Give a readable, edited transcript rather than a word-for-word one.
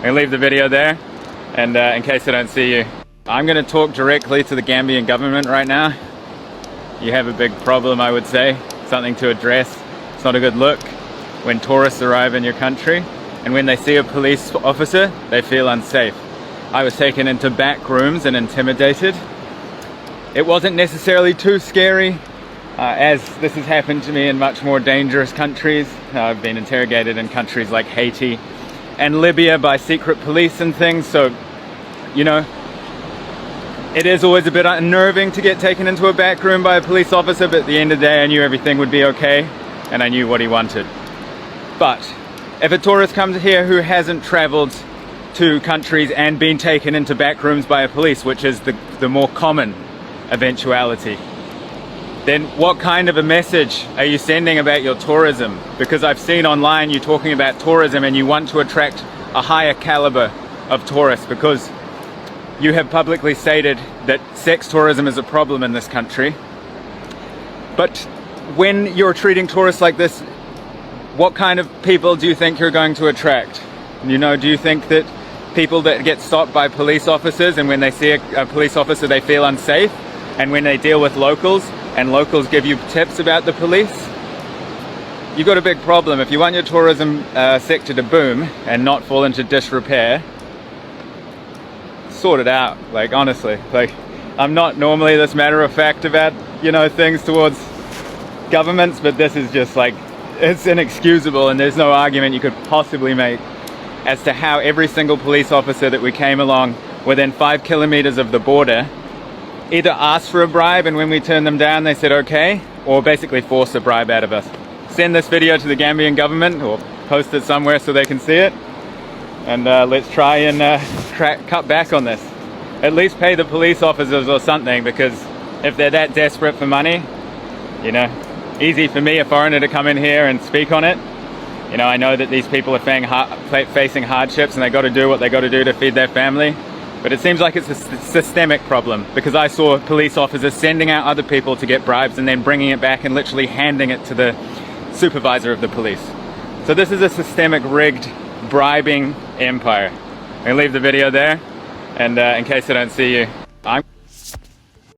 gonna leave the video there, and in case I don't see you, I'm gonna talk directly to the Gambian government right now. You have a big problem, I would say, something to address. It's not a good look when tourists arrive in your country, and when they see a police officer, they feel unsafe. I was taken into back rooms and intimidated. It wasn't necessarily too scary, as this has happened to me in much more dangerous countries. I've been interrogated in countries like Haiti and Libya by secret police and things, so, you know, it is always a bit unnerving to get taken into a back room by a police officer, but at the end of the day I knew everything would be okay, and I knew what he wanted. But if a tourist comes here who hasn't traveled to countries and been taken into back rooms by a police, which is the more common eventuality, then what kind of a message are you sending about your tourism? Because I've seen online you talking about tourism and you want to attract a higher caliber of tourists because you have publicly stated that sex tourism is a problem in this country. But when you're treating tourists like this, what kind of people do you think you're going to attract? You know, do you think that people that get stopped by police officers and when they see a police officer they feel unsafe, and when they deal with locals and locals give you tips about the police? You've got a big problem. If you want your tourism sector to boom and not fall into disrepair, sort it out. Like, honestly, like, I'm not normally this matter of fact about, you know, things towards governments, but this is just like, it's inexcusable, and there's no argument you could possibly make as to how every single police officer that we came along within 5 kilometers of the border either asked for a bribe, and when we turned them down they said okay, or basically forced a bribe out of us. Send this video to the Gambian government or post it somewhere so they can see it, and let's try and cut back on this. At least pay the police officers or something, because if they're that desperate for money, you know, easy for me, a foreigner, to come in here and speak on it. You know, I know that these people are facing hardships and they got to do what they got to do to feed their family, but it seems like it's a systemic problem, because I saw police officers sending out other people to get bribes and then bringing it back and literally handing it to the supervisor of the police. So this is a systemic, rigged, bribing empire. I'm gonna leave the video there, and in case I don't see you, I'm